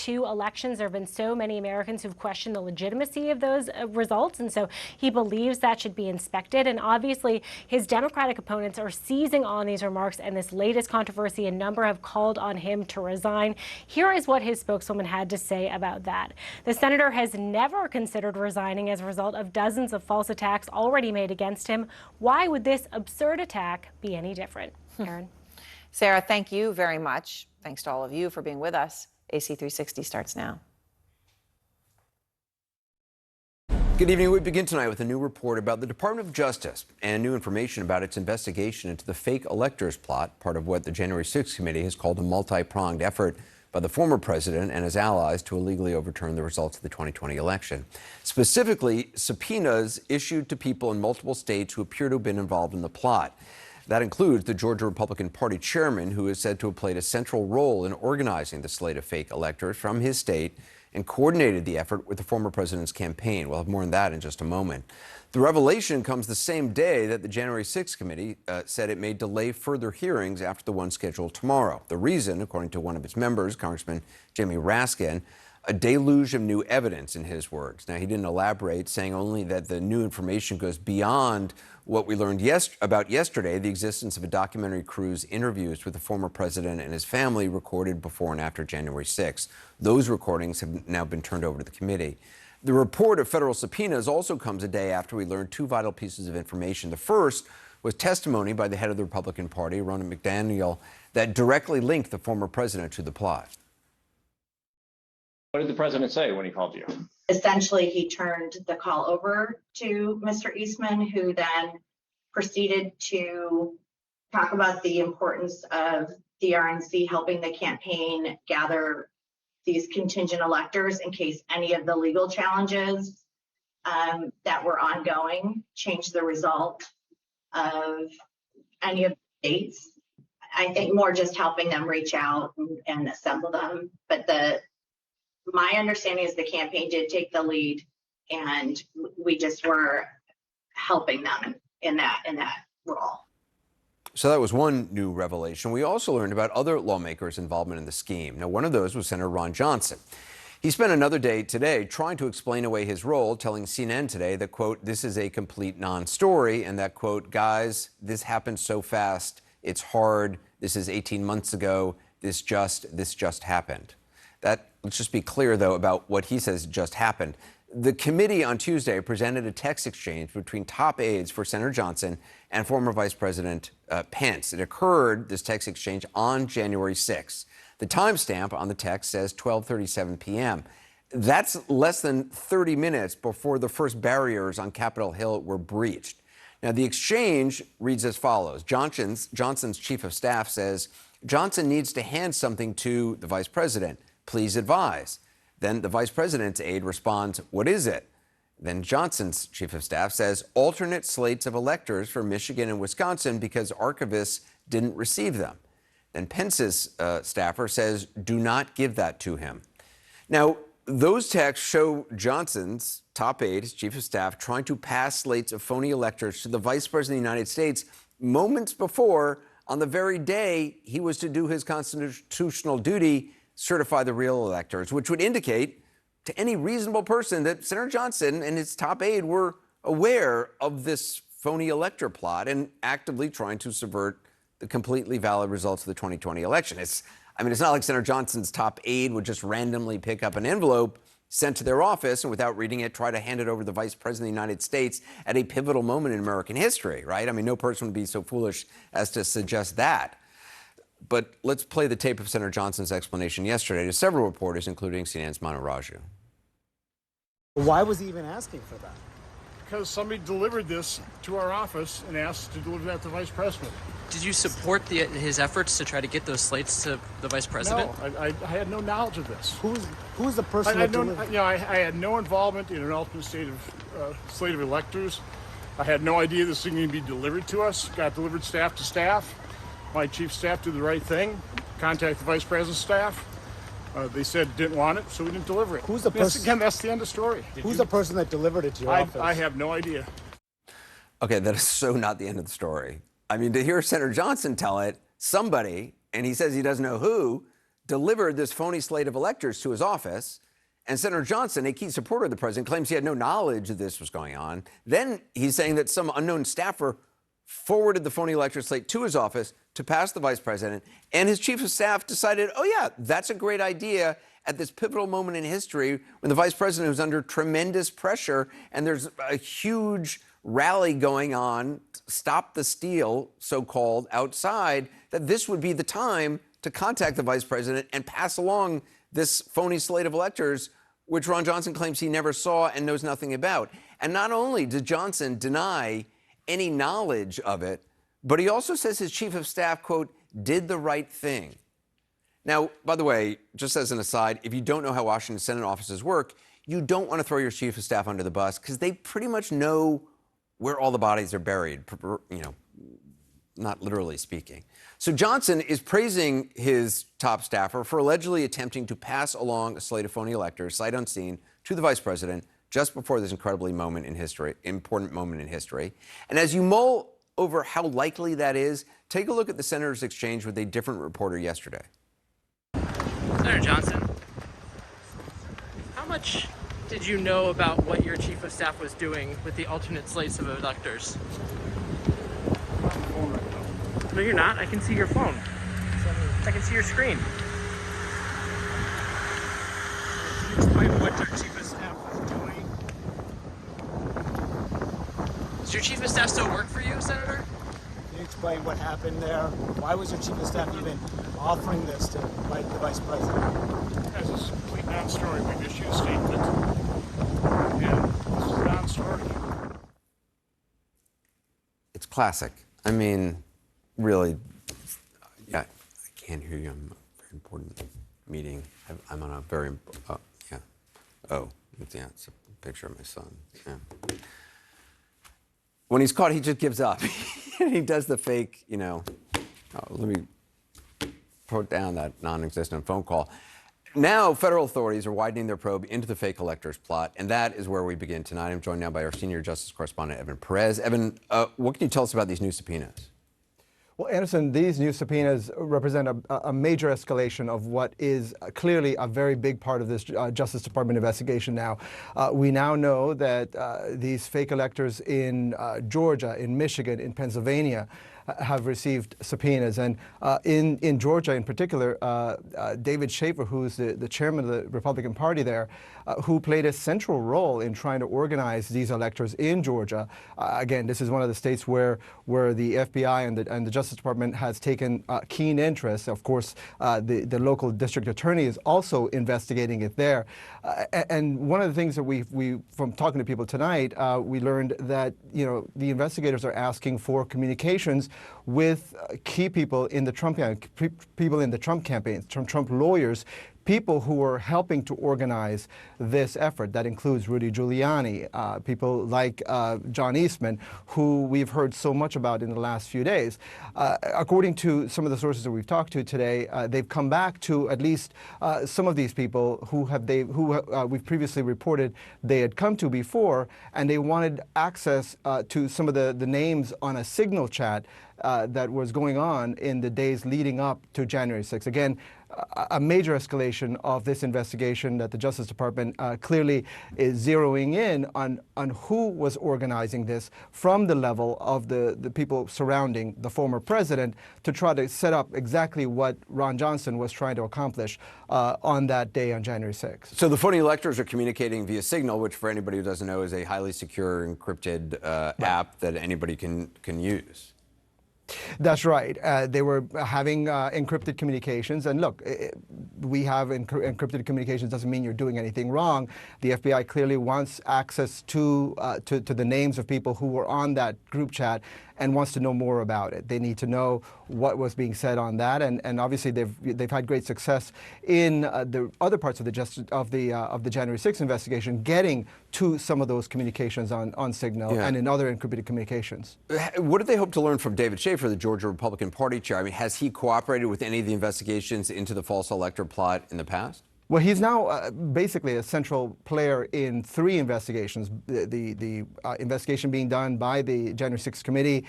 two elections, there have been so many Americans who've questioned the legitimacy of those results. And so he believes that should be inspected. And obviously, his Democratic opponents are seizing on these remarks and this latest controversy. A number have called on him to resign. Here is what his spokeswoman had to say about that. The senator has never considered resigning as a result of dozens of false attacks already made against him. Why would this absurd attack be any different? Aaron? Sarah, thank you very much. Thanks to all of you for being with us. AC 360 starts now. Good evening. We begin tonight with a new report about the Department of Justice and new information about its investigation into the fake electors plot, part of what the January 6th committee has called a multi-pronged effort by the former president and his allies to illegally overturn the results of the 2020 election. Specifically, subpoenas issued to people in multiple states who appear to have been involved in the plot. That includes the Georgia Republican Party chairman, who is said to have played a central role in organizing the slate of fake electors from his state and coordinated the effort with the former president's campaign. We'll have more on that in just a moment. The revelation comes the same day that the January 6th committee said it may delay further hearings after the one scheduled tomorrow. The reason, according to one of its members, Congressman Jamie Raskin, a deluge of new evidence, in his words. Now, he didn't elaborate, saying only that the new information goes beyond what we learned about yesterday, the existence of a documentary crew's interviews with the former president and his family recorded before and after January 6th. Those recordings have now been turned over to the committee. The report of federal subpoenas also comes a day after we learned two vital pieces of information. The first was testimony by the head of the Republican Party, Ronna McDaniel, that directly linked the former president to the plot. What did the president say when he called you? Essentially, he turned the call over to Mr. Eastman, who then proceeded to talk about the importance of the RNC helping the campaign gather these contingent electors in case any of the legal challenges that were ongoing changed the result of any of the states. I think more just helping them reach out and assemble them. But my understanding is the campaign did take the lead, and we just were helping them in that role. So that was one new revelation. We also learned about other lawmakers' involvement in the scheme. Now, one of those was Senator Ron Johnson. He spent another day today trying to explain away his role, telling CNN today that, quote, this is a complete non-story, and that, quote, guys, this happened so fast, it's hard, this is 18 months ago, this just happened. Let's just be clear, though, about what he says just happened. The committee on Tuesday presented a text exchange between top aides for Senator Johnson and former Vice President Pence. It occurred, this text exchange, on January 6th. The timestamp on the text says 12:37 p.m. That's less than 30 minutes before the first barriers on Capitol Hill were breached. Now, the exchange reads as follows. Johnson's chief of staff says, Johnson needs to hand something to the vice president. Please advise. Then the vice president's aide responds, what is it? Then Johnson's chief of staff says, alternate slates of electors for Michigan and Wisconsin because archivists didn't receive them. Then Pence's staffer says, do not give that to him. Now, those texts show Johnson's top aide, his chief of staff, trying to pass slates of phony electors to the vice president of the United States moments before, on the very day he was to do his constitutional duty, certify the real electors, which would indicate to any reasonable person that Senator Johnson and his top aide were aware of this phony elector plot and actively trying to subvert the completely valid results of the 2020 election. It's not like Senator Johnson's top aide would just randomly pick up an envelope sent to their office and without reading it, try to hand it over to the Vice President of the United States at a pivotal moment in American history, right? I mean, no person would be so foolish as to suggest that. But let's play the tape of Senator Johnson's explanation yesterday to several reporters, including CNN's Manu Raju. Why was he even asking for that? Because somebody delivered this to our office and asked to deliver that to the vice president. Did you support his efforts to try to get those slates to the vice president? No, I had no knowledge of this. Who's the person that delivered? I had no involvement in an ultimate slate of electors. I had no idea this thing would be delivered to us. Got delivered staff to staff. My chief of staff did the right thing, contacted the vice president's staff. They said didn't want it, so we didn't deliver it. Who's the person? Again, that's the end of the story. Who's the person that delivered it to your office? I have no idea. Okay, that is so not the end of the story. I mean, to hear Senator Johnson tell it, somebody, and he says he doesn't know who, delivered this phony slate of electors to his office. And Senator Johnson, a key supporter of the president, claims he had no knowledge that this was going on. Then he's saying that some unknown staffer forwarded the phony elector slate to his office to pass the vice president. And his chief of staff decided, oh, yeah, that's a great idea at this pivotal moment in history when the vice president was under tremendous pressure and there's a huge rally going on, stop the steal, so-called, outside, that this would be the time to contact the vice president and pass along this phony slate of electors, which Ron Johnson claims he never saw and knows nothing about. And not only did Johnson deny any knowledge of it, but he also says his chief of staff, quote, did the right thing. Now, by the way, just as an aside, if you don't know how Washington Senate offices work, you don't want to throw your chief of staff under the bus because they pretty much know where all the bodies are buried, you know, not literally speaking. So Johnson is praising his top staffer for allegedly attempting to pass along a slate of phony electors, sight unseen, to the vice president just before this important moment in history. And as you mull over how likely that is, take a look at the senator's exchange with a different reporter yesterday. Senator Johnson, how much did you know about what your chief of staff was doing with the alternate slates of electors? No, you're not. I can see your phone. I can see your screen. Can you explain what your chief of staff was doing? Does your chief of staff still work for you, Senator? Can you explain what happened there? Why was your chief of staff even offering this to the vice president? As a complete non-story, we've issued a statement, and this is a non-story. It's classic. I mean, really, yeah, I can't hear you. I'm a very important meeting. I'm on a very, yeah. Oh, yeah, it's a picture of my son. Yeah. When he's caught, he just gives up. He does the fake, you know, let me put down that non-existent phone call. Now, federal authorities are widening their probe into the fake electors plot, and that is where we begin tonight. I'm joined now by our senior justice correspondent, Evan Perez. Evan, what can you tell us about these new subpoenas? Well, Anderson, these new subpoenas represent a major escalation of what is clearly a very big part of this Justice Department investigation now. We now know that these fake electors in Georgia, in Michigan, in Pennsylvania, have received subpoenas. And in Georgia in particular, David Shafer, who's the chairman of the Republican Party there, who played a central role in trying to organize these electors in Georgia. Again, this is one of the states where the FBI and the Justice Department has taken keen interest. Of course, the local district attorney is also investigating it there. And one of the things that we from talking to people tonight, we learned that, you know, the investigators are asking for communications with key people in the Trump campaign, Trump lawyers, people who were helping to organize this effort. That includes Rudy Giuliani, people like John Eastman, who we've heard so much about in the last few days. According to some of the sources that we've talked to today, they've come back to at least some of these people who we've previously reported they had come to before, and they wanted access to some of the names on a Signal chat that was going on in the days leading up to January 6th. Again, a major escalation of this investigation that the Justice Department clearly is zeroing in on who was organizing this from the level of the people surrounding the former president to try to set up exactly what Ron Johnson was trying to accomplish on that day on January 6th. So the phony electors are communicating via Signal, which for anybody who doesn't know is a highly secure encrypted app that anybody can use. That's right. They were having encrypted communications. And look, we have encrypted communications doesn't mean you're doing anything wrong. The FBI clearly wants access to the names of people who were on that group chat and wants to know more about it. They need to know what was being said on that, and obviously they've had great success in the other parts of the January 6th investigation, getting to some of those communications on Signal and in other encrypted communications. What do they hope to learn from David Shafer, the Georgia Republican Party chair? I mean, has he cooperated with any of the investigations into the false elector plot in the past? Well, he's now basically a central player in 3 investigations. The investigation being done by the January 6th committee,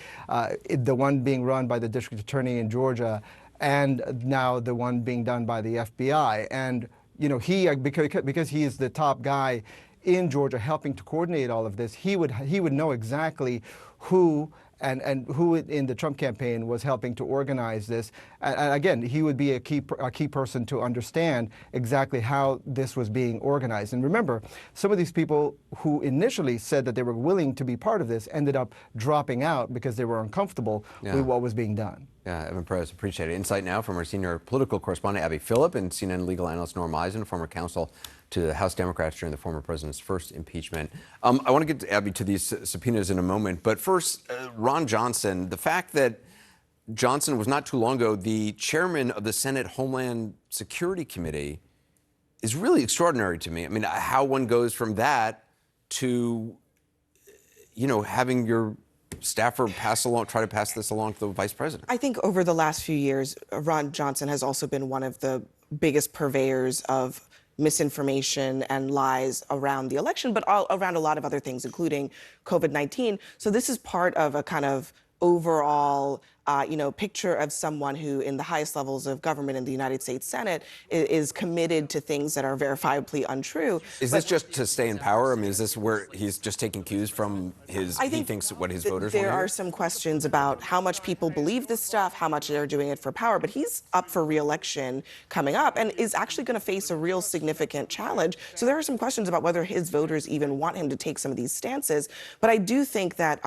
the one being run by the district attorney in Georgia, and now the one being done by the FBI. And because he is the top guy in Georgia helping to coordinate all of this, he would know exactly who and who in the Trump campaign was helping to organize this. And again, he would be a key person to understand exactly how this was being organized. And remember, some of these people who initially said that they were willing to be part of this ended up dropping out because they were uncomfortable with what was being done. Yeah, Evan Perez, appreciate it. Insight now from our senior political correspondent, Abby Phillip, and CNN legal analyst Norm Eisen, former counsel to the House Democrats during the former president's first impeachment. I want to get to Abby to these subpoenas in a moment, but first, Ron Johnson, the fact that Johnson was not too long ago the chairman of the Senate Homeland Security Committee is really extraordinary to me. I mean, how one goes from that to, having your staffer try to pass this along to the vice president. I think over the last few years, Ron Johnson has also been one of the biggest purveyors of misinformation and lies around the election, but around a lot of other things, including COVID-19. So this is part of a kind of overall picture of someone who in the highest levels of government in the United States Senate is committed to things that are verifiably untrue. Is this just to stay in power? I mean, is this where he's just taking cues from he thinks what his voters want to hear? There are some questions about how much people believe this stuff, how much they're doing it for power, but he's up for re-election coming up and is actually going to face a real significant challenge. So there are some questions about whether his voters even want him to take some of these stances. But I do think that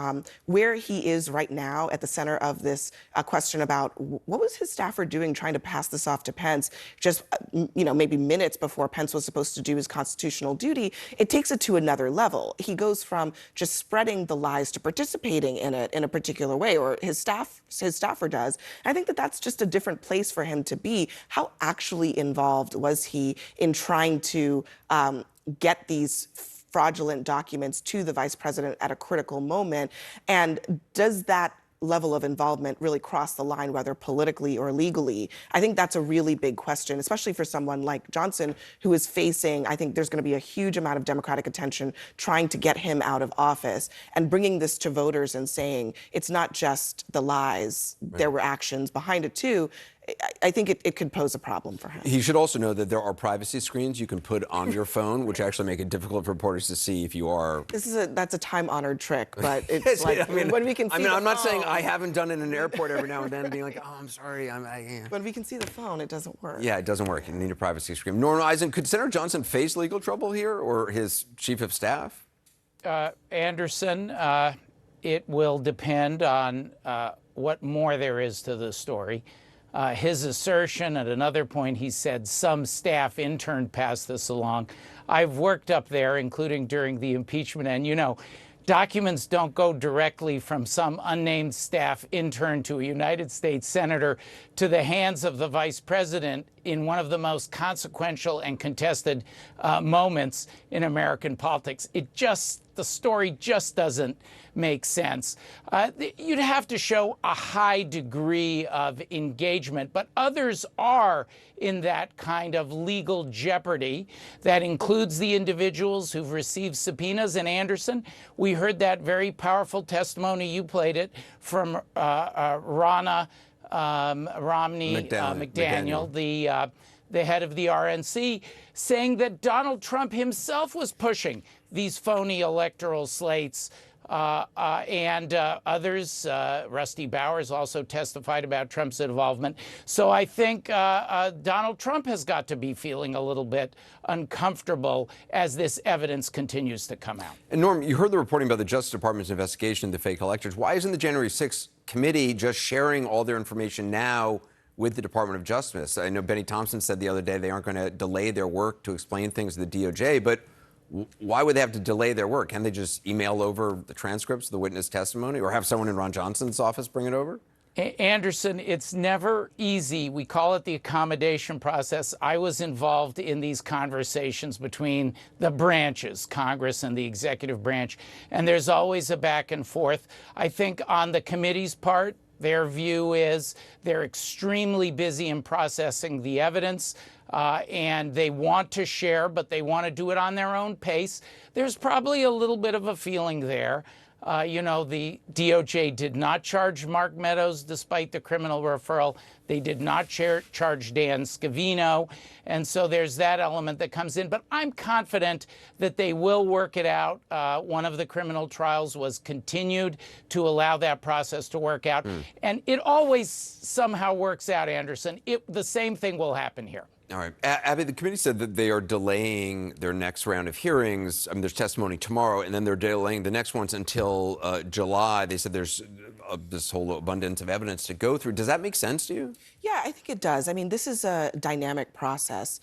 where he is right now at the center of this question about what was his staffer doing trying to pass this off to Pence just, maybe minutes before Pence was supposed to do his constitutional duty, it takes it to another level. He goes from just spreading the lies to participating in it in a particular way, or his staffer does. And I think that that's just a different place for him to be. How actually involved was he in trying to get these fraudulent documents to the vice president at a critical moment? And does that level of involvement really cross the line, whether politically or legally? I think that's a really big question, especially for someone like Johnson, who is facing, I think there's going to be a huge amount of Democratic attention trying to get him out of office, and bringing this to voters and saying it's not just the lies, there were actions behind it too. I think it could pose a problem for him. He should also know that there are privacy screens you can put on your phone, which actually make it difficult for reporters to see if you are. That's a time-honored trick, but it's when we can see. I'm not saying I haven't done it in an airport every now and then, being like, oh, I'm sorry, When we can see the phone, it doesn't work. Yeah, it doesn't work. You need a privacy screen. Norm Eisen, could Senator Johnson face legal trouble here, or his chief of staff? Anderson, it will depend on what more there is to the story. His assertion at another point, he said some staff intern passed this along. I've worked up there, including during the impeachment, and documents don't go directly from some unnamed staff intern to a United States senator to the hands of the vice president in one of the most consequential and contested moments in American politics. The story just doesn't make sense. You'd have to show a high degree of engagement, but others are in that kind of legal jeopardy. That includes the individuals who've received subpoenas. And Anderson, we heard that very powerful testimony, you played it, from Ronna Romney McDaniel, the head of the RNC, saying that Donald Trump himself was pushing these phony electoral slates. And others, Rusty Bowers also testified about Trump's involvement. So I think Donald Trump has got to be feeling a little bit uncomfortable as this evidence continues to come out. And Norm, you heard the reporting about the Justice Department's investigation into fake electors. Why isn't the January 6th committee just sharing all their information now with the Department of Justice? I know Benny Thompson said the other day they aren't going to delay their work to explain things to the DOJ, but why would they have to delay their work? Can't they just email over the transcripts of the witness testimony, or have someone in Ron Johnson's office bring it over? Anderson, it's never easy. We call it the accommodation process. I was involved in these conversations between the branches, Congress and the executive branch, and there's always a back and forth. I think on the committee's part, their view is they're extremely busy in processing the evidence. And they want to share, but they want to do it on their own pace. There's probably a little bit of a feeling there You know, the DOJ did not charge Mark Meadows despite the criminal referral. They did not charge Dan Scavino. And so there's that element that comes in. But I'm confident that they will work it out. One of the criminal trials was continued to allow that process to work out. And it always somehow works out, Anderson. The same thing will happen here. All right. Abby, the committee said that they are delaying their next round of hearings. I mean, there's testimony tomorrow, and then they're delaying the next ones until July. They said there's this whole abundance of evidence to go through. Does that make sense to you? Yeah, I think it does. I mean, this is a dynamic process.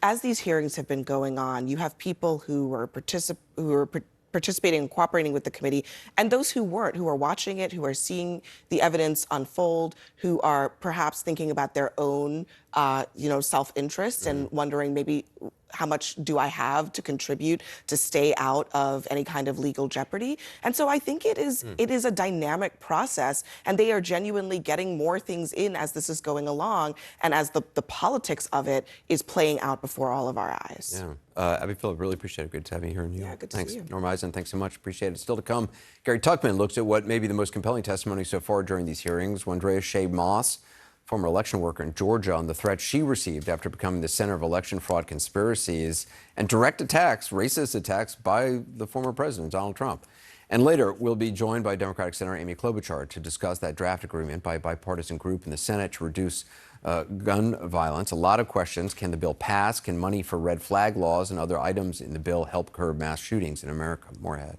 As these hearings have been going on, you have people who are participating and cooperating with the committee, and those who weren't, who are watching it, who are seeing the evidence unfold, who are perhaps thinking about their own, self-interest and wondering maybe how much do I have to contribute to stay out of any kind of legal jeopardy. And so I think it is a dynamic process, and they are genuinely getting more things in as this is going along and as the politics of it is playing out before all of our eyes. Yeah. Abby Phillip, really appreciate it. Good to have you here in New York. Yeah, good to Thanks. see you. Norma Eisen, thanks so much. Appreciate it. Still to come, Gary Tuchman looks at what may be the most compelling testimony so far during these hearings. Wandrea Shea Moss, former election worker in Georgia, on the threat she received after becoming the center of election fraud conspiracies and direct attacks, racist attacks by the former president, Donald Trump. And later, we'll be joined by Democratic Senator Amy Klobuchar to discuss that draft agreement by a bipartisan group in the Senate to reduce gun violence. A lot of questions. Can the bill pass? Can money for red flag laws and other items in the bill help curb mass shootings in America? More ahead.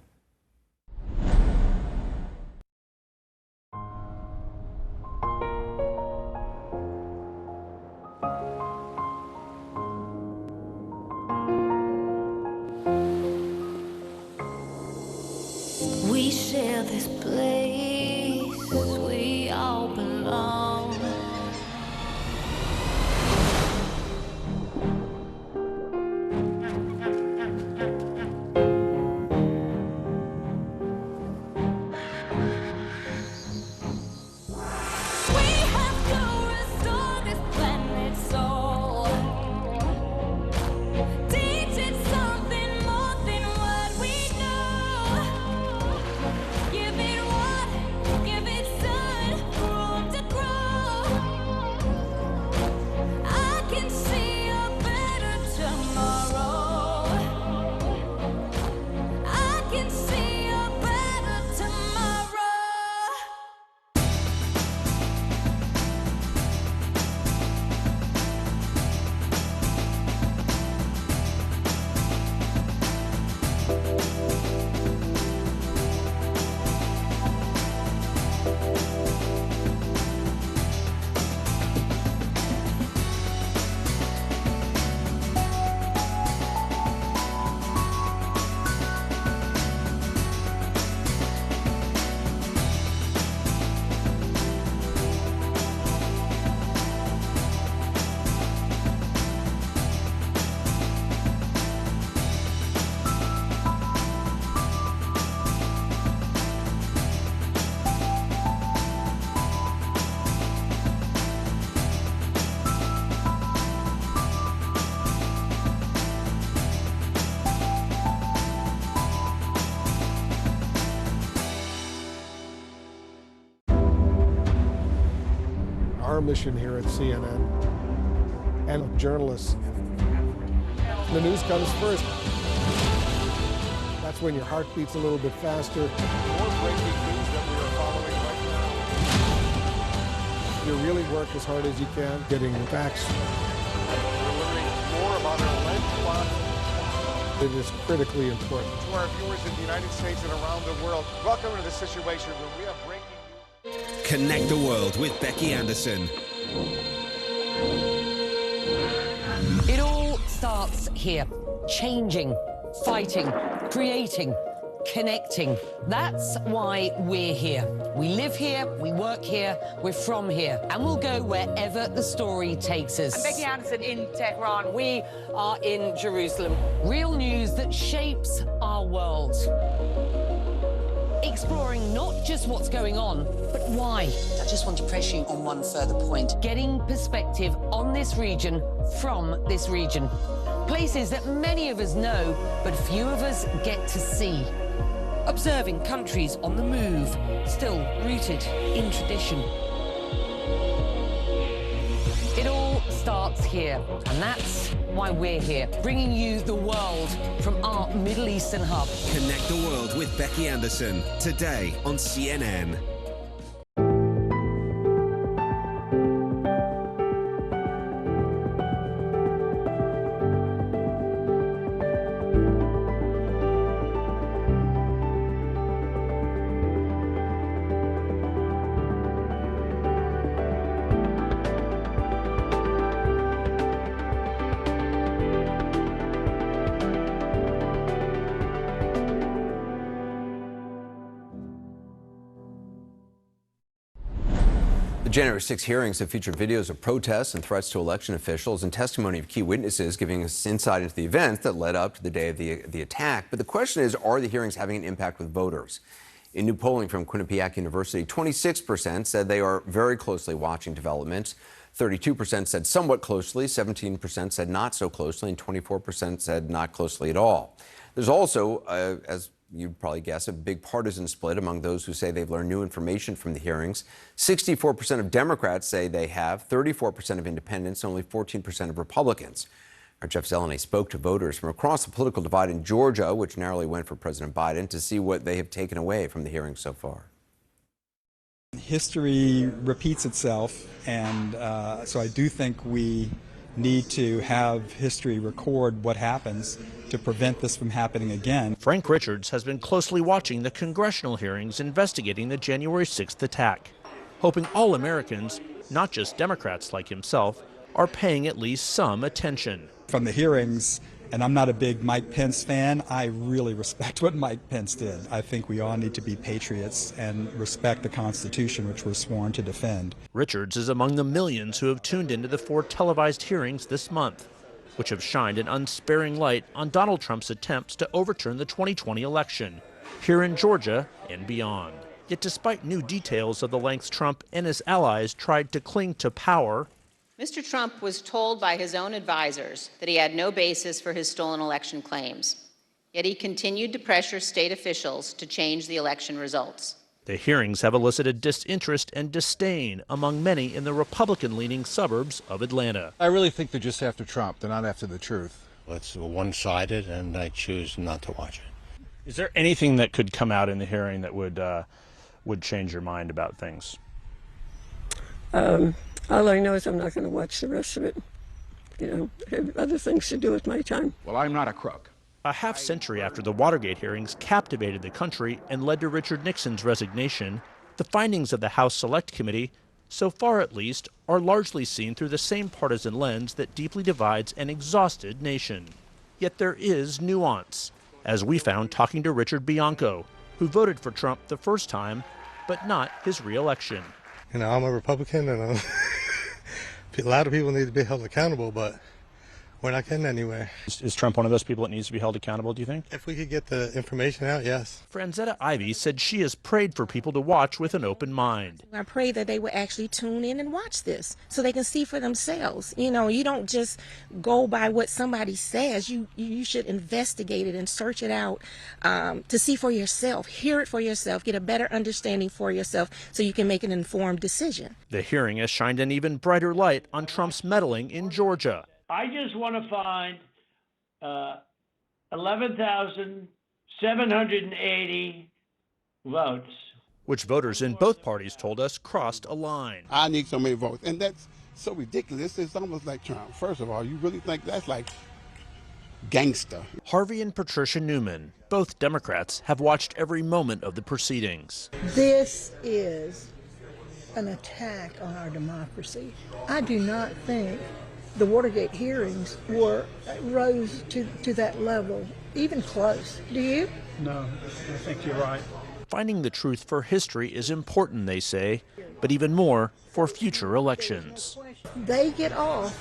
We share this place, we all belong. We have to restore this planet's soul. Teach it something more than what we know. Give it water, give it sun, room to grow. I can see a better tomorrow. I can see a better tomorrow. Our mission here at CNN and journalists, the news comes first. That's when your heart beats a little bit faster. More breaking news that we are following right now. You really work as hard as you can, getting the facts. We're learning more about our alleged plot. It is critically important. To our viewers in the United States and around the world, welcome to the Situation Room. We have breaking news. Connect the world with Becky Anderson. It all starts here. Changing, fighting, creating, connecting. That's why we're here. We live here, we work here, we're from here, and we'll go wherever the story takes us. I'm Becky Anderson in Tehran. We are in Jerusalem. Real news that shapes our world. Exploring not just what's going on, but why. I just want to press you on one further point. Getting perspective on this region from this region. Places that many of us know, but few of us get to see. observing countries on the move, still rooted in tradition. It all starts here, and that's why we're here, bringing you the world from our Middle Eastern hub. Connect the World with Becky Anderson, today on CNN. The January 6 hearings have featured videos of protests and threats to election officials and testimony of key witnesses giving us insight into the events that led up to the day of the attack. But the question is, are the hearings having an impact with voters? In new polling from Quinnipiac University, 26% said they are very closely watching developments. 32% said somewhat closely, 17% said not so closely, and 24% said not closely at all. There's also, as you'd probably guess, a big partisan split among those who say they've learned new information from the hearings. 64% of Democrats say they have, 34% of independents, only 14% of Republicans. Our Jeff Zeleny spoke to voters from across the political divide in Georgia, which narrowly went for President Biden, to see what they have taken away from the hearings so far. History repeats itself, and so I do think we need to have history record what happens to prevent this from happening again. Frank Richards has been closely watching the congressional hearings investigating the January 6th attack, hoping all Americans, not just Democrats like himself, are paying at least some attention. From the hearings, and I'm not a big Mike Pence fan, I really respect what Mike Pence did. I think we all need to be patriots and respect the Constitution, which we're sworn to defend. Richards is among the millions who have tuned into the 4 televised hearings this month, which have shined an unsparing light on Donald Trump's attempts to overturn the 2020 election, here in Georgia and beyond. Yet despite new details of the lengths Trump and his allies tried to cling to power, Mr. Trump was told by his own advisors that he had no basis for his stolen election claims. Yet he continued to pressure state officials to change the election results. the hearings have elicited disinterest and disdain among many in the Republican-leaning suburbs of Atlanta. I really think they're just after Trump. They're not after the truth. It's one-sided, and I choose not to watch it. Is there anything that could come out in the hearing that would change your mind about things? All I know is I'm not going to watch the rest of it. You know, I have other things to do with my time. Well, I'm not a crook. A half-century after the Watergate hearings captivated the country and led to Richard Nixon's resignation, the findings of the House Select Committee, so far at least, are largely seen through the same partisan lens that deeply divides an exhausted nation. Yet there is nuance, as we found talking to Richard Bianco, who voted for Trump the first time, but not his re-election. You know, I'm a Republican, and a lot of people need to be held accountable, but we're not getting anywhere. Is Trump one of those people that needs to be held accountable, do you think? If we could get the information out, yes. Franzetta Ivy said she has prayed for people to watch with an open mind. I pray that they will actually tune in and watch this so they can see for themselves. You know, you don't just go by what somebody says. You should investigate it and search it out to see for yourself, hear it for yourself, get a better understanding for yourself so you can make an informed decision. The hearing has shined an even brighter light on Trump's meddling in Georgia. I just want to find 11,780 votes. Which voters in both parties told us crossed a line. I need so many votes. And that's so ridiculous. It's almost like Trump. First of all, you really think that's like gangster? Harvey and Patricia Newman, both Democrats, have watched every moment of the proceedings. This is an attack on our democracy. I do not think the Watergate hearings rose to that level, even close. Do you? No, I think you're right. Finding the truth for history is important, they say, but even more for future elections. They get off,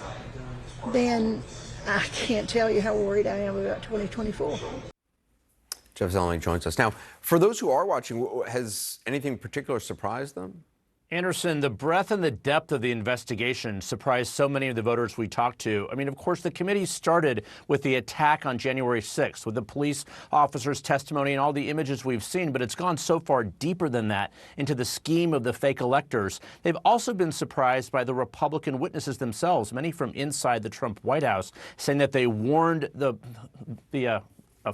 then I can't tell you how worried I am about 2024. Jeff Zeleny joins us. Now, for those who are watching, has anything particular surprised them? Anderson, the breadth and the depth of the investigation surprised so many of the voters we talked to. I mean, of course, the committee started with the attack on January 6th, with the police officers' testimony and all the images we've seen, but it's gone so far deeper than that into the scheme of the fake electors. They've also been surprised by the Republican witnesses themselves, many from inside the Trump White House, saying that they warned the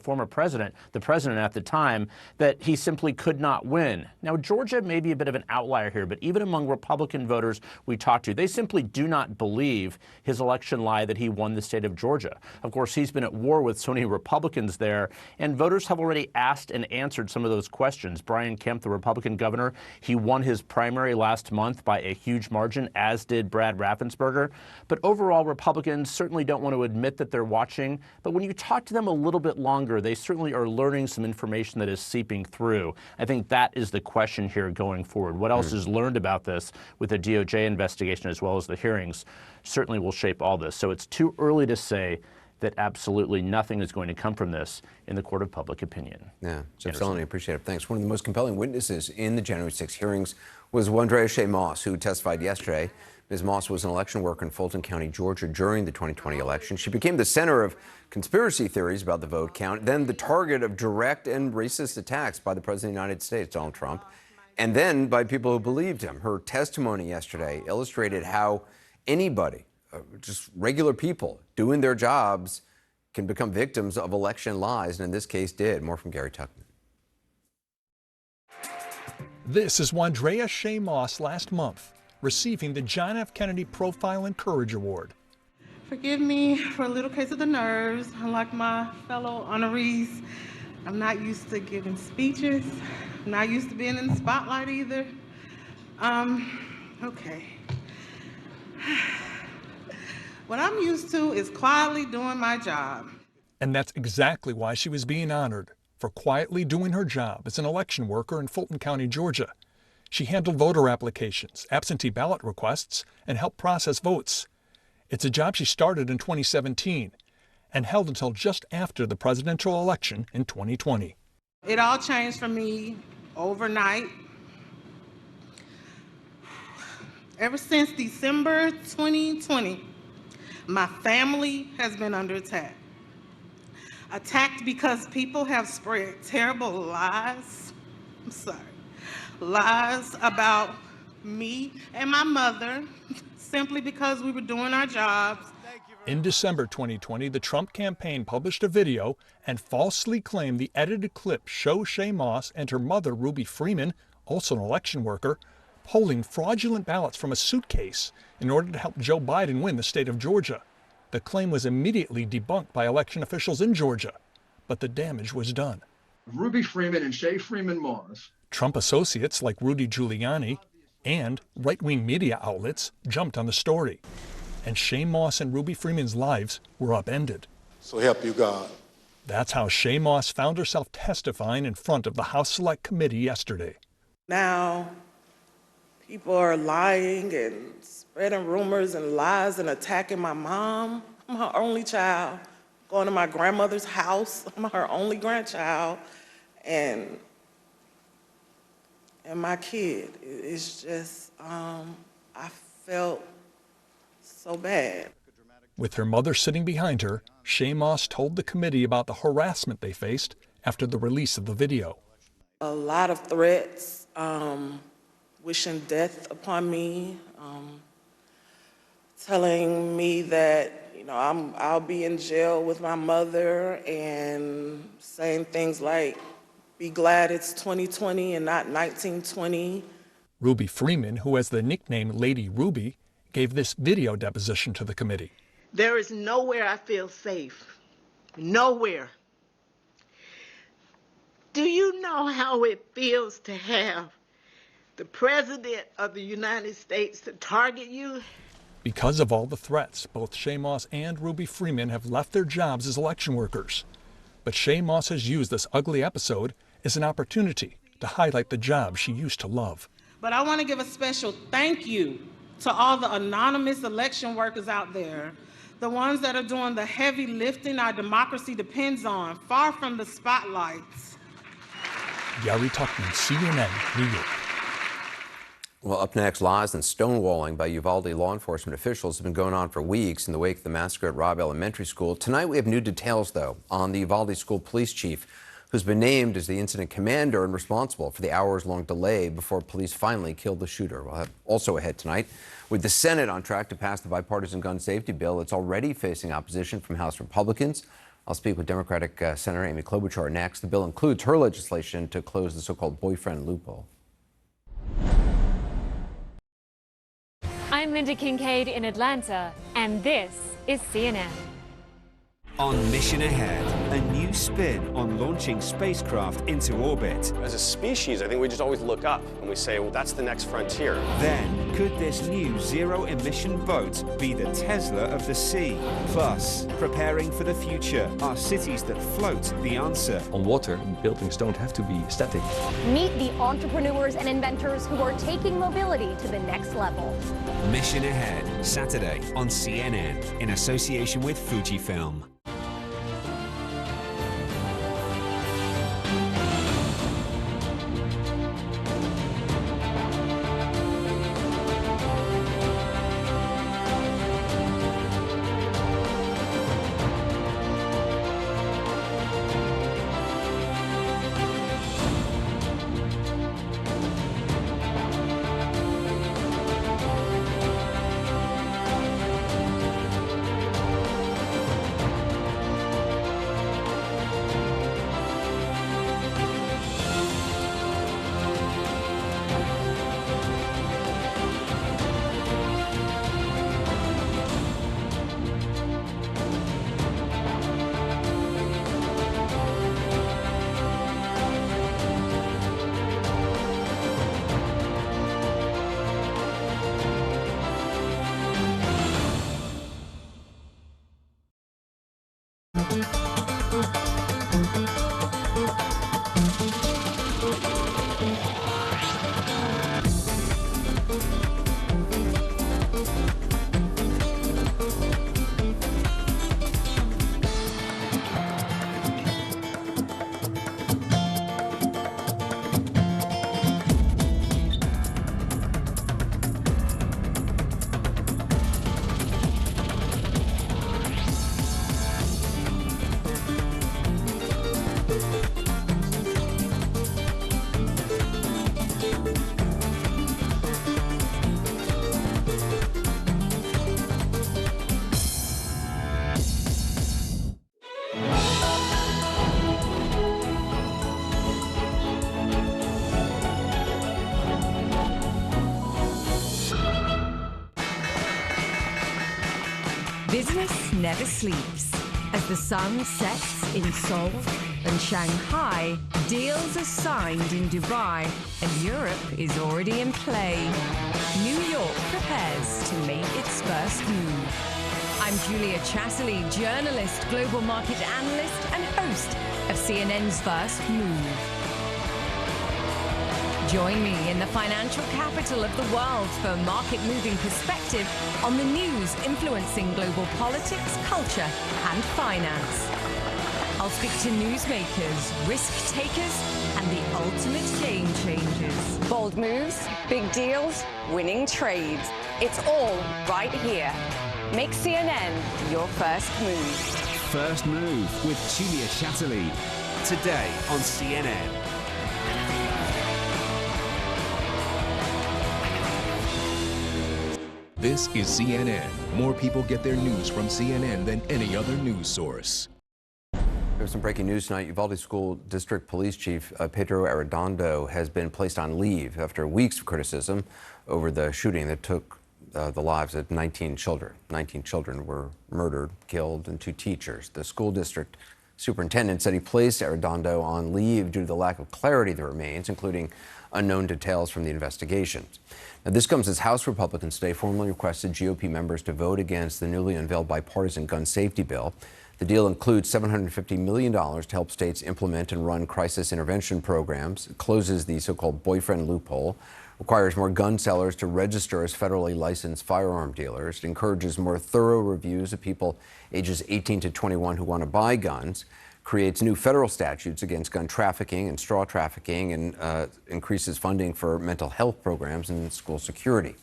former president, the president at the time, that he simply could not win. Now, Georgia may be a bit of an outlier here, but even among Republican voters we talked to, they simply do not believe his election lie that he won the state of Georgia. Of course, he's been at war with so many Republicans there, and voters have already asked and answered some of those questions. Brian Kemp, the Republican governor, he won his primary last month by a huge margin, as did Brad Raffensperger. But overall, Republicans certainly don't want to admit that they're watching. But when you talk to them a little bit longer, they certainly are learning some information that is seeping through. I think that is the question here going forward. What else is learned about this with the DOJ investigation as well as the hearings certainly will shape all this. So it's too early to say that absolutely nothing is going to come from this in the court of public opinion. Yeah, Jeff Zeleny, appreciate it. Thanks. One of the most compelling witnesses in the January 6 hearings was Wandrea Shea Moss, who testified yesterday. Ms. Moss was an election worker in Fulton County, Georgia during the 2020 election. She became the center of conspiracy theories about the vote count, then the target of direct and racist attacks by the President of the United States, Donald Trump, and then by people who believed him. Her testimony yesterday illustrated how anybody, just regular people doing their jobs, can become victims of election lies, and in this case did. More from Gary Tuckman. This is Wandrea Shea Moss last month, receiving the John F. Kennedy Profile and Courage Award. Forgive me for a little case of the nerves. Unlike my fellow honorees, I'm not used to giving speeches. I'm not used to being in the spotlight either. Okay. What I'm used to is quietly doing my job. And that's exactly why she was being honored, for quietly doing her job as an election worker in Fulton County, Georgia. She handled voter applications, absentee ballot requests, and helped process votes. It's a job she started in 2017 and held until just after the presidential election in 2020. It all changed for me overnight. Ever since December 2020, my family has been under attack. Attacked because people have spread terrible lies. I'm sorry. Lies about me and my mother simply because we were doing our jobs. In December 2020, the Trump campaign published a video and falsely claimed the edited clip shows Shea Moss and her mother, Ruby Freeman, also an election worker, polling fraudulent ballots from a suitcase in order to help Joe Biden win the state of Georgia. The claim was immediately debunked by election officials in Georgia, but the damage was done. Ruby Freeman and Shea Freeman Moss. Trump associates like Rudy Giuliani and right-wing media outlets jumped on the story, and Shea Moss and Ruby Freeman's lives were upended. So help you God. That's how Shea Moss found herself testifying in front of the House Select Committee yesterday. Now, people are lying and spreading rumors and lies and attacking my mom. I'm her only child. Going to my grandmother's house. I'm her only grandchild. And my kid. It's just, I felt so bad. With her mother sitting behind her, Shea Moss told the committee about the harassment they faced after the release of the video. A lot of threats, wishing death upon me, telling me that, you know, I'll be in jail with my mother, and saying things like, be glad it's 2020 and not 1920. Ruby Freeman, who has the nickname Lady Ruby, gave this video deposition to the committee. There is nowhere I feel safe. Nowhere. Do you know how it feels to have the President of the United States to target you? Because of all the threats, both Shea Moss and Ruby Freeman have left their jobs as election workers. But Shea Moss has used this ugly episode as an opportunity to highlight the job she used to love. But I want to give a special thank you to all the anonymous election workers out there, the ones that are doing the heavy lifting our democracy depends on, far from the spotlights. Gary Tuckman, CNN, New York. Well, up next, lies and stonewalling by Uvalde law enforcement officials have been going on for weeks in the wake of the massacre at Robb Elementary School. Tonight, we have new details, though, on the Uvalde school police chief, who's been named as the incident commander and responsible for the hours-long delay before police finally killed the shooter. We'll have also ahead tonight, with the Senate on track to pass the bipartisan gun safety bill. It's already facing opposition from House Republicans. I'll speak with Democratic Senator Amy Klobuchar next. The bill includes her legislation to close the so-called boyfriend loophole. I'm Linda Kincaid in Atlanta, and this is CNN. On Mission Ahead, a new spin on launching spacecraft into orbit. As a species, I think we just always look up and we say, well, that's the next frontier. Then, could this new zero-emission boat be the Tesla of the sea? Plus, preparing for the future, are cities that float the answer? On water, buildings don't have to be static. Meet the entrepreneurs and inventors who are taking mobility to the next level. Mission Ahead, Saturday on CNN, in association with Fujifilm. Business never sleeps. As the sun sets in Seoul and Shanghai, deals are signed in Dubai, and Europe is already in play. New York prepares to make its first move. I'm Julia Chatterley, journalist, global market analyst, and host of CNN's First Move. Join me in the financial capital of the world for market-moving perspective on the news influencing global politics, culture, and finance. I'll speak to newsmakers, risk takers, and the ultimate game changers. Bold moves, big deals, winning trades. It's all right here. Make CNN your first move. First Move with Julia Chatterley. Today on CNN. This is CNN. More people get their news from CNN than any other news source. There's some breaking news tonight. Uvalde School District Police Chief Pedro Arredondo has been placed on leave after weeks of criticism over the shooting that took the lives of 19 children. 19 children were murdered, killed, and 2 teachers. The school district superintendent said he placed Arredondo on leave due to the lack of clarity that remains, including unknown details from the investigations. Now, this comes as House Republicans today formally requested GOP members to vote against the newly unveiled bipartisan gun safety bill. The deal includes $750 million to help states implement and run crisis intervention programs. It closes the so-called boyfriend loophole, requires more gun sellers to register as federally licensed firearm dealers. It encourages more thorough reviews of people ages 18 to 21 who want to buy guns, creates new federal statutes against gun trafficking and straw trafficking and increases funding for mental health programs and school security.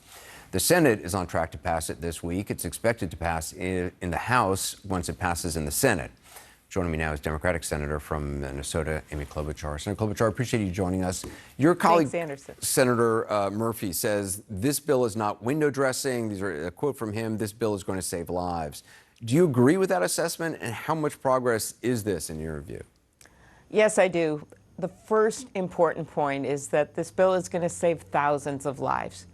The Senate is on track to pass it this week. It's expected to pass in the House once it passes in the Senate. Joining me now is Democratic Senator from Minnesota, Amy Klobuchar. Senator Klobuchar, I appreciate you joining us. Your colleague, Senator Murphy, says this bill is not window dressing. These are a quote from him. This bill is going to save lives. Do you agree with that assessment? And how much progress is this in your view? Yes, I do. The first important point is that this bill is going to save thousands of lives.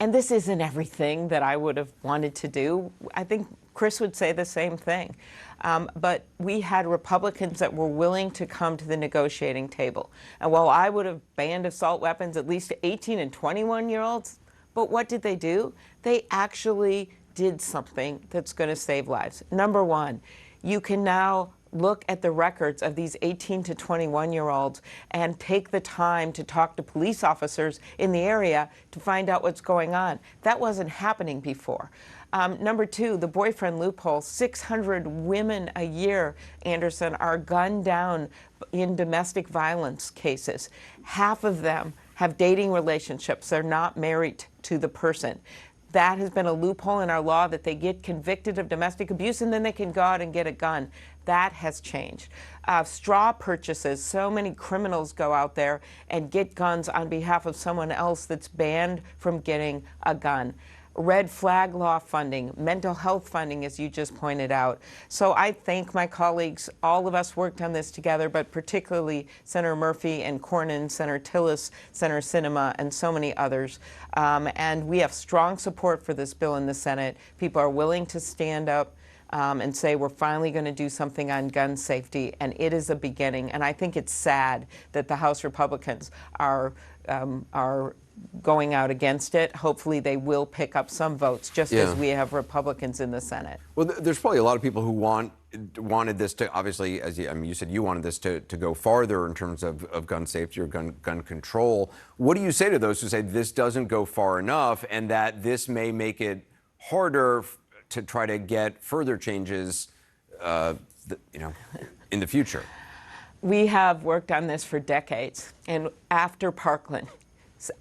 And this isn't everything that I would have wanted to do. I think Chris would say the same thing. But we had Republicans that were willing to come to the negotiating table. And while I would have banned assault weapons at least to 18 and 21-year-olds, but what did they do? They actually did something that's going to save lives. Number one, you can now look at the records of these 18 to 21-year-olds and take the time to talk to police officers in the area to find out what's going on. That wasn't happening before. Number two, the boyfriend loophole. 600 women a year, Anderson, are gunned down in domestic violence cases. Half of them have dating relationships. They're not married to the person. That has been a loophole in our law, that they get convicted of domestic abuse and then they can go out and get a gun. That has changed. Straw purchases. So many criminals go out there and get guns on behalf of someone else that's banned from getting a gun. Red flag law funding, mental health funding, as you just pointed out. So I thank my colleagues. All of us worked on this together, but particularly Senator Murphy and Cornyn, Senator Tillis, Senator Sinema, and so many others. And we have strong support for this bill in the Senate. People are willing to stand up and say we're finally going to do something on gun safety, and it is a beginning. And I think it's sad that the House Republicans are going out against it. Hopefully they will pick up some votes, just as we have Republicans in the Senate. Well, there's probably a lot of people who wanted this to, obviously, as you said, you wanted this to go farther in terms of gun safety or gun control. What do you say to those who say this doesn't go far enough and that this may make it harder to try to get further changes, in the future? We have worked on this for decades, and after Parkland,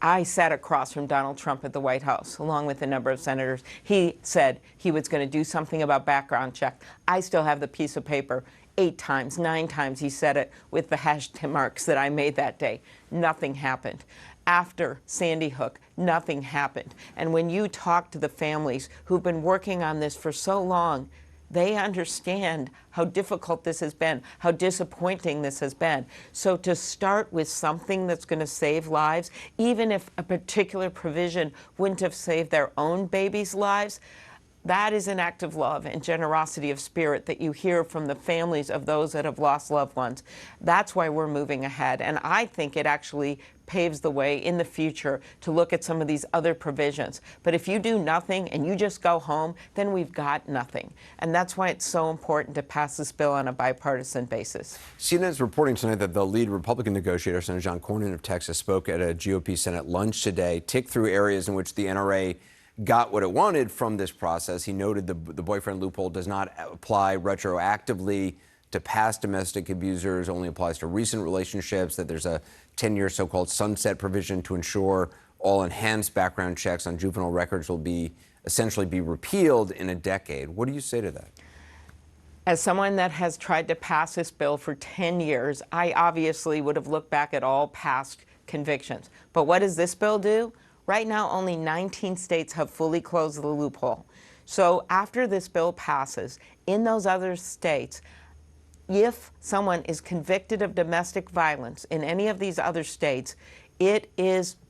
I sat across from Donald Trump at the White House, along with a number of senators. He said he was going to do something about background check. I still have the piece of paper. 8 times, 9 times he said it with the hash marks that I made that day. Nothing happened. After Sandy Hook, nothing happened. And when you talk to the families who've been working on this for so long, they understand how difficult this has been, how disappointing this has been. So to start with something that's going to save lives, even if a particular provision wouldn't have saved their own babies' lives, that is an act of love and generosity of spirit that you hear from the families of those that have lost loved ones. That's why we're moving ahead. And I think it actually paves the way in the future to look at some of these other provisions. But if you do nothing and you just go home, then we've got nothing. And that's why it's so important to pass this bill on a bipartisan basis. CNN is reporting tonight that the lead Republican negotiator, Senator John Cornyn of Texas, spoke at a GOP Senate lunch today, ticked through areas in which the NRA got what it wanted from this process. He noted the boyfriend loophole does not apply retroactively to past domestic abusers, only applies to recent relationships, that there's a 10-year so-called sunset provision to ensure all enhanced background checks on juvenile records will essentially be repealed in a decade. What do you say to that? As someone that has tried to pass this bill for 10 years, I obviously would have looked back at all past convictions. But what does this bill do? Right now, only 19 states have fully closed the loophole. So after this bill passes, in those other states, if someone is convicted of domestic violence in any of these other states, it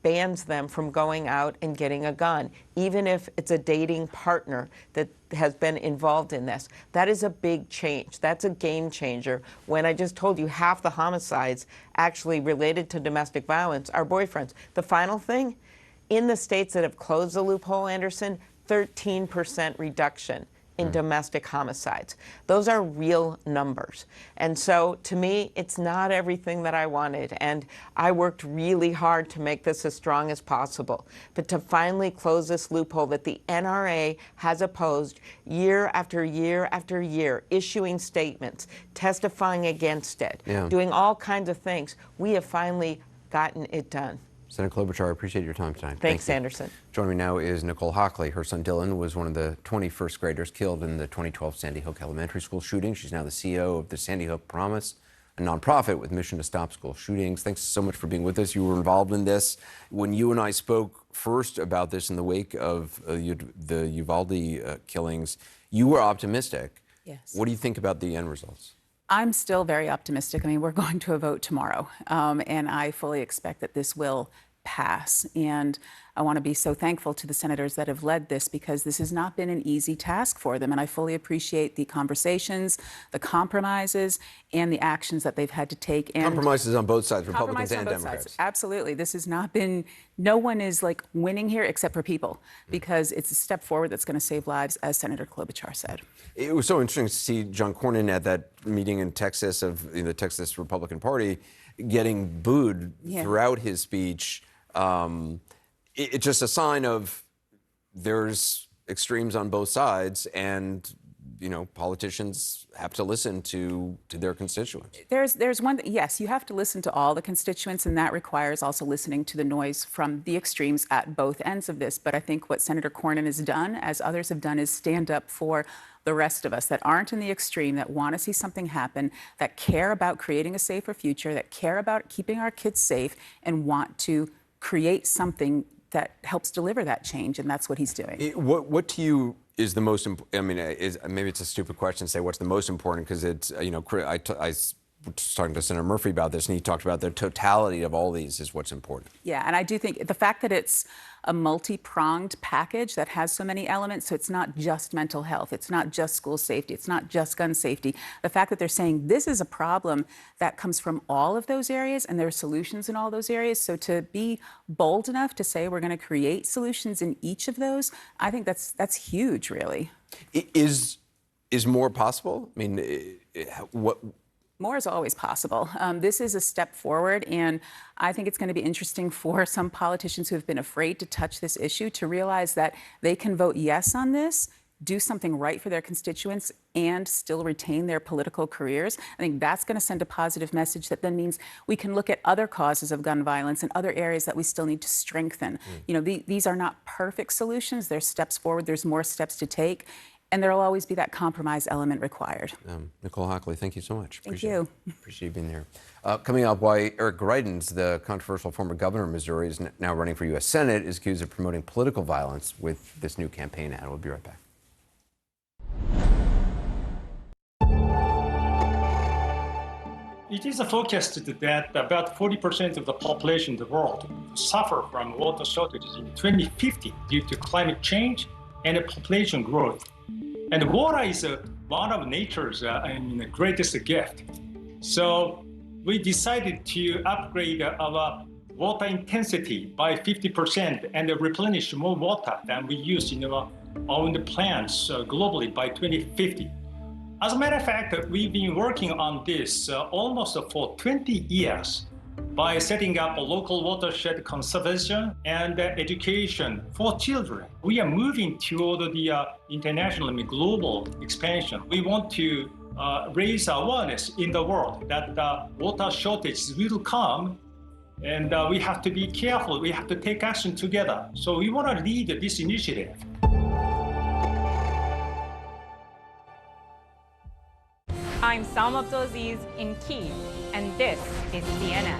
bans them from going out and getting a gun, even if it's a dating partner that has been involved in this. That is a big change. That's a game changer. When I just told you half the homicides actually related to domestic violence are boyfriends. The final thing, in the states that have closed the loophole, Anderson, 13% reduction in domestic homicides. Those are real numbers. And so to me, it's not everything that I wanted. And I worked really hard to make this as strong as possible. But to finally close this loophole that the NRA has opposed year after year after year, issuing statements, testifying against it, doing all kinds of things, we have finally gotten it done. Senator Klobuchar, I appreciate your time tonight. Thanks, Anderson. Joining me now is Nicole Hockley. Her son Dylan was one of the 20 first graders killed in the 2012 Sandy Hook Elementary School shooting. She's now the CEO of the Sandy Hook Promise, a nonprofit with mission to stop school shootings. Thanks so much for being with us. You were involved in this. When you and I spoke first about this in the wake of the Uvalde killings, you were optimistic. Yes. What do you think about the end results? I'm still very optimistic. I mean, we're going to a vote tomorrow, and I fully expect that this will pass. And I want to be so thankful to the senators that have led this, because this has not been an easy task for them. And I fully appreciate the conversations, the compromises, and the actions that they've had to take. And compromises on both sides, Republicans and Democrats. Sides. Absolutely. This has not been, no one is like winning here except for people, because it's a step forward that's going to save lives, as Senator Klobuchar said. It was so interesting to see John Cornyn at that meeting in Texas of the Texas Republican Party getting booed throughout his speech. It's just a sign of there's extremes on both sides, and politicians have to listen to their constituents. There's one, yes, you have to listen to all the constituents, and that requires also listening to the noise from the extremes at both ends of this. But I think what Senator Cornyn has done, as others have done, is stand up for the rest of us that aren't in the extreme, that want to see something happen, that care about creating a safer future, that care about keeping our kids safe, and want to create something that helps deliver that change. And that's what he's doing. What to you is the most important? I mean, maybe it's a stupid question to say what's the most important, because it's, I was talking to Senator Murphy about this, and he talked about the totality of all these is what's important. Yeah, and I do think the fact that it's a multi-pronged package that has so many elements, so it's not just mental health, it's not just school safety, it's not just gun safety. The fact that they're saying this is a problem that comes from all of those areas, and there are solutions in all those areas. So to be bold enough to say we're going to create solutions in each of those, I think that's huge, really. Is more possible? I mean, what? More is always possible. This is a step forward, and I think it's going to be interesting for some politicians who have been afraid to touch this issue to realize that they can vote yes on this, do something right for their constituents, and still retain their political careers. I think that's going to send a positive message that then means we can look at other causes of gun violence and other areas that we still need to strengthen. These are not perfect solutions. There's steps forward. There's more steps to take. And there will always be that compromise element required. Nicole Hockley, thank you so much. Thank you. Appreciate you being there. Coming up, why Eric Greitens, the controversial former governor of Missouri, is now running for U.S. Senate, is accused of promoting political violence with this new campaign ad. We'll be right back. It is forecasted that about 40% of the population in the world suffer from water shortages in 2050 due to climate change and population growth. And water is one of nature's greatest gift. So we decided to upgrade our water intensity by 50% and replenish more water than we use in our own plants globally by 2050. As a matter of fact, we've been working on this almost for 20 years by setting up a local watershed conservation and education for children. We are moving toward the international and global expansion. We want to raise awareness in the world that water shortages will come, and we have to be careful. We have to take action together. So we want to lead this initiative. I'm Salma Abdulaziz in Kyiv, and this is CNN.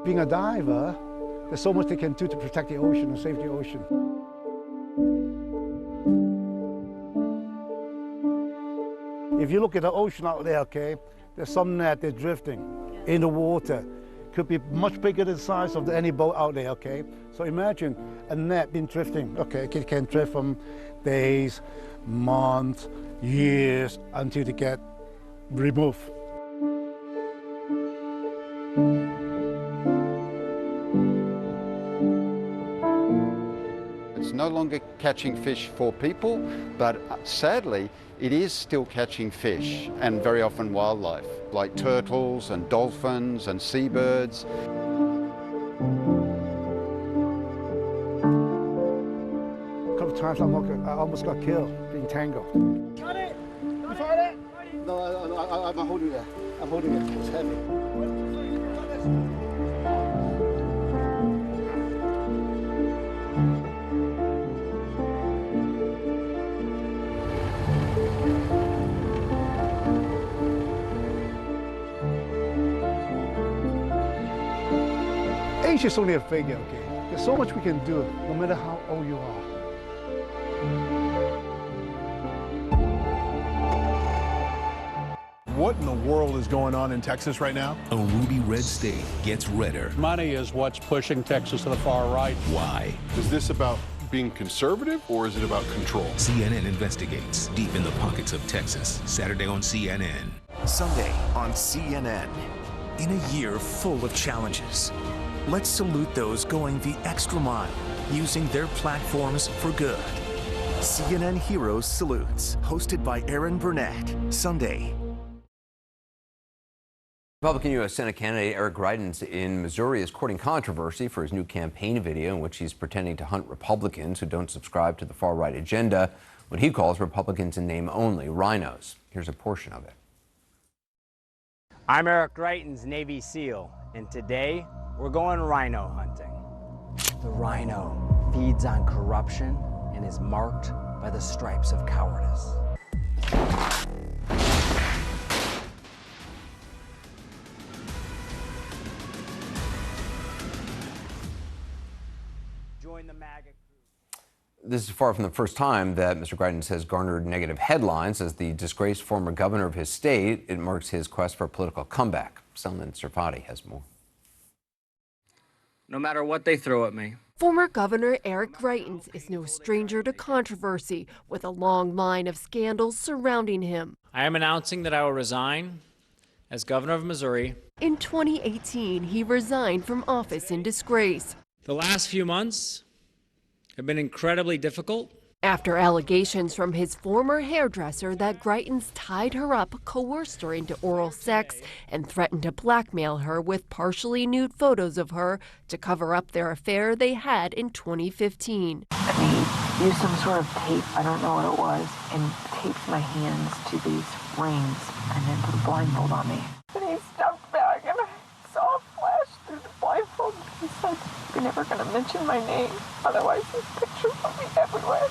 Being a diver There's so much they can do to protect the ocean and save the ocean. If you look at the ocean out there, okay, there's some net that's drifting in the water. Could be much bigger than the size of any boat out there, okay? So imagine a net being drifting, okay? It can drift from days, months, years, until they get removed. It's no longer catching fish for people, but sadly, it is still catching fish, and very often wildlife, like turtles and dolphins and seabirds. A couple of times I almost got killed, being tangled. Got it! You found it? No, I'm holding it. I'm holding it. It's heavy. Age is only a figure, okay? There's so much we can do, no matter how old you are. What in the world is going on in Texas right now? A ruby red state gets redder. Money is what's pushing Texas to the far right. Why? Is this about being conservative or is it about control? CNN investigates deep in the pockets of Texas. Saturday on CNN. Sunday on CNN. In a year full of challenges, let's salute those going the extra mile, using their platforms for good. CNN Heroes Salutes, hosted by Aaron Burnett. Sunday. Republican U.S. Senate candidate Eric Greitens in Missouri is courting controversy for his new campaign video in which he's pretending to hunt Republicans who don't subscribe to the far-right agenda, what he calls Republicans in name only, rhinos. Here's a portion of it. I'm Eric Greitens, Navy SEAL, and today we're going rhino hunting. The rhino feeds on corruption and is marked by the stripes of cowardice. Join the MAGA. This is far from the first time that Mr. Greitens has garnered negative headlines. As the disgraced former governor of his state, it marks his quest for a political comeback. Salman Sarfati has more. No matter what they throw at me. Former Governor Eric Greitens is no stranger to controversy, with a long line of scandals surrounding him. I am announcing that I will resign as governor of Missouri. In 2018, he resigned from office in disgrace. The last few months have been incredibly difficult. After allegations from his former hairdresser that Greitens tied her up, coerced her into oral sex, and threatened to blackmail her with partially nude photos of her to cover up their affair they had in 2015. He used some sort of tape, I don't know what it was, and taped my hands to these rings and then put a blindfold on me. And he stepped back and I saw a flash through the blindfold. He said, "You're never going to mention my name, otherwise there's pictures of me everywhere."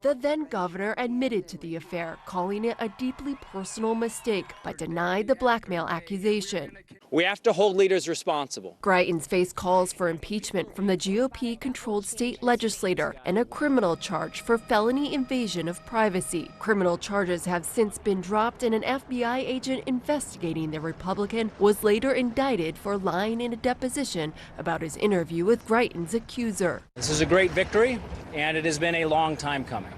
The then governor admitted to the affair, calling it a deeply personal mistake, but denied the blackmail accusation. We have to hold leaders responsible. Greitens faced calls for impeachment from the GOP-controlled state legislator and a criminal charge for felony invasion of privacy. Criminal charges have since been dropped, and an FBI agent investigating the Republican was later indicted for lying in a deposition about his interview with Greitens' accuser. This is a great victory, and it has been a long time coming.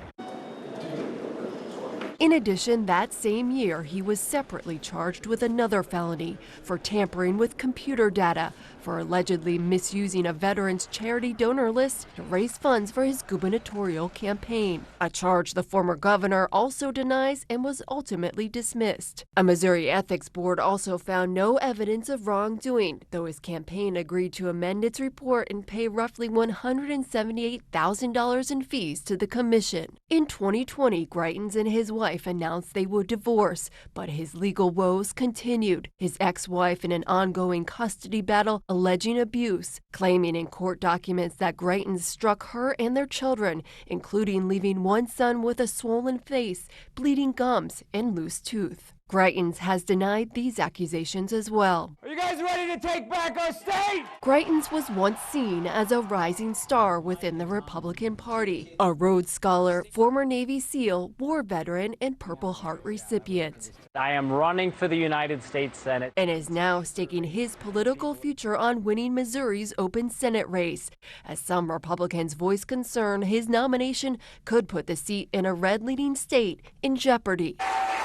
In addition, that same year, he was separately charged with another felony for tampering with computer data, for allegedly misusing a veterans charity donor list to raise funds for his gubernatorial campaign, a charge the former governor also denies and was ultimately dismissed. A Missouri ethics board also found no evidence of wrongdoing, though his campaign agreed to amend its report and pay roughly $178,000 in fees to the commission. In 2020, Greitens and his wife announced they would divorce, but his legal woes continued. His ex-wife in an ongoing custody battle alleging abuse, claiming in court documents that Greitens struck her and their children, including leaving one son with a swollen face, bleeding gums, and loose tooth. Greitens has denied these accusations as well. Are you guys ready to take back our state? Greitens was once seen as a rising star within the Republican Party, a Rhodes Scholar, former Navy SEAL, war veteran, and Purple Heart recipient. I am running for the United States Senate. And is now staking his political future on winning Missouri's open Senate race, as some Republicans voice concern his nomination could put the seat in a red-leaning state in jeopardy.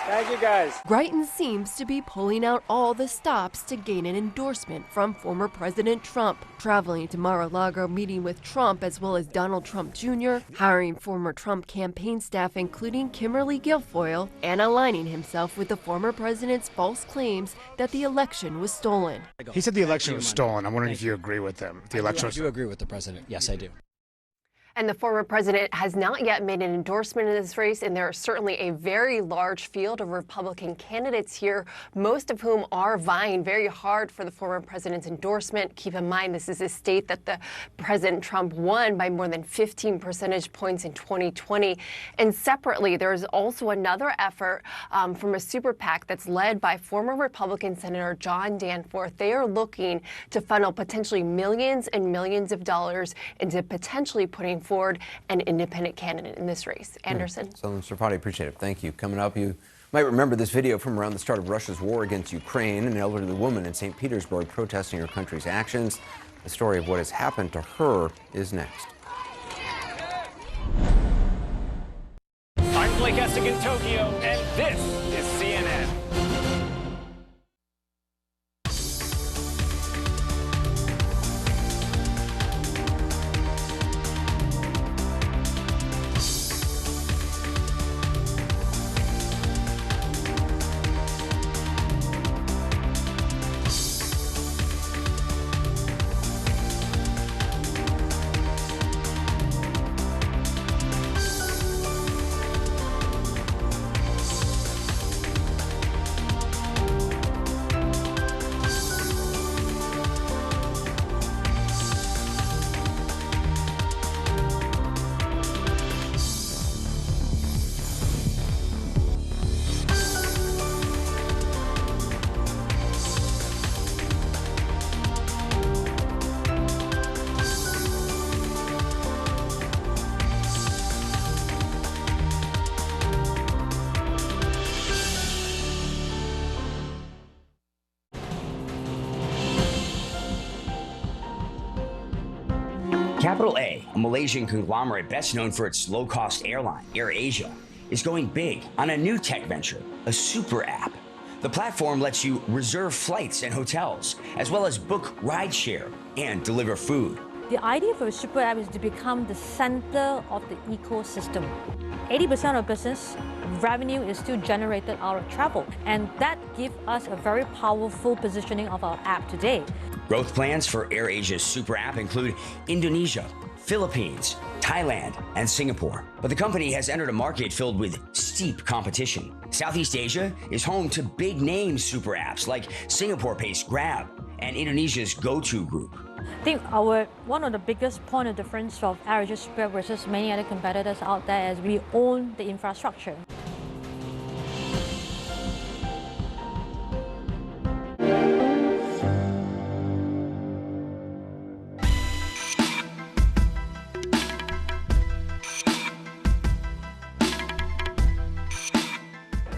Thank you, guys. Greitens seems to be pulling out all the stops to gain an endorsement from former President Trump, traveling to Mar-a-Lago, meeting with Trump as well as Donald Trump Jr., hiring former Trump campaign staff including Kimberly Guilfoyle, and aligning himself with the former president's false claims that the election was stolen. He said the election was stolen. I'm wondering if you agree with him. The election I do agree with the president. Yes, I do. And the former president has not yet made an endorsement in this race, and there is certainly a very large field of Republican candidates here, most of whom are vying very hard for the former president's endorsement. Keep in mind, this is a state that the President Trump won by more than 15 percentage points in 2020. And separately, there is also another effort from a super PAC that's led by former Republican Senator John Danforth. They are looking to funnel potentially millions and millions of dollars into potentially putting forward an independent candidate in this race. Anderson. Sullivan Serfati, appreciate it. Thank you. Coming up, you might remember this video from around the start of Russia's war against Ukraine. An elderly woman in St. Petersburg protesting her country's actions. The story of what has happened to her is next. I'm Blake Essig in Tokyo, and this is CNN. Capital A, a Malaysian conglomerate best known for its low-cost airline, AirAsia, is going big on a new tech venture, a super app. The platform lets you reserve flights and hotels, as well as book rideshare and deliver food. The idea for a super app is to become the center of the ecosystem. 80% of business revenue is still generated out of travel, and that gives us a very powerful positioning of our app today. Growth plans for AirAsia's super app include Indonesia, Philippines, Thailand, and Singapore. But the company has entered a market filled with steep competition. Southeast Asia is home to big-name super apps like Singapore-based Grab and Indonesia's GoTo Group. I think one of the biggest point of difference of AirAsia Super App versus many other competitors out there is we own the infrastructure.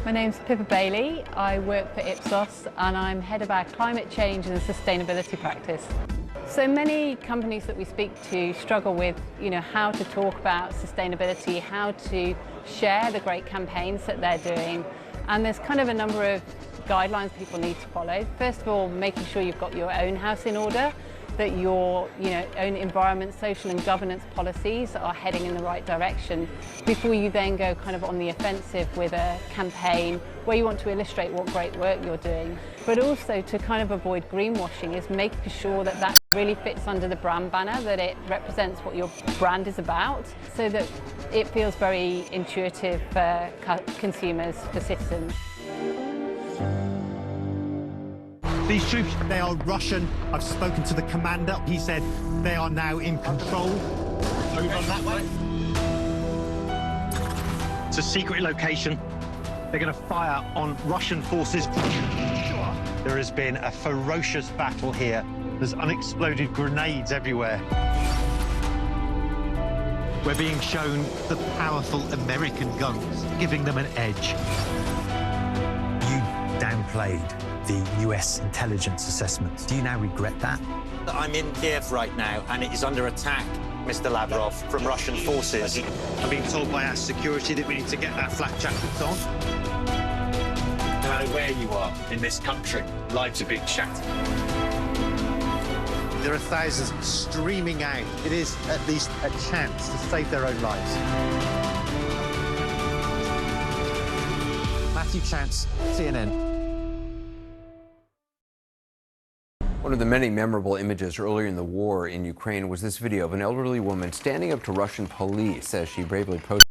My name's Pippa Bailey. I work for Ipsos and I'm head of our climate change and sustainability practice. So many companies that we speak to struggle with, how to talk about sustainability, how to share the great campaigns that they're doing. And there's kind of a number of guidelines people need to follow. First of all, making sure you've got your own house in order, that your own environment, social and governance policies are heading in the right direction before you then go kind of on the offensive with a campaign where you want to illustrate what great work you're doing. But also to kind of avoid greenwashing is making sure that that really fits under the brand banner, that it represents what your brand is about, so that it feels very intuitive for consumers, for citizens. These troops, they are Russian. I've spoken to the commander. He said they are now in control. Over that way. It's a secret location. They're going to fire on Russian forces. There has been a ferocious battle here. There's unexploded grenades everywhere. We're being shown the powerful American guns, giving them an edge. You downplayed the US intelligence assessments. Do you now regret that? I'm in Kiev right now, and it is under attack, Mr. Lavrov, from Russian forces. I'm being told by our security that we need to get our flak jackets on. No matter where you are in this country, lives are being shattered. There are thousands streaming out. It is at least a chance to save their own lives. Matthew Chance, CNN. One of the many memorable images earlier in the war in Ukraine was this video of an elderly woman standing up to Russian police as she bravely protested.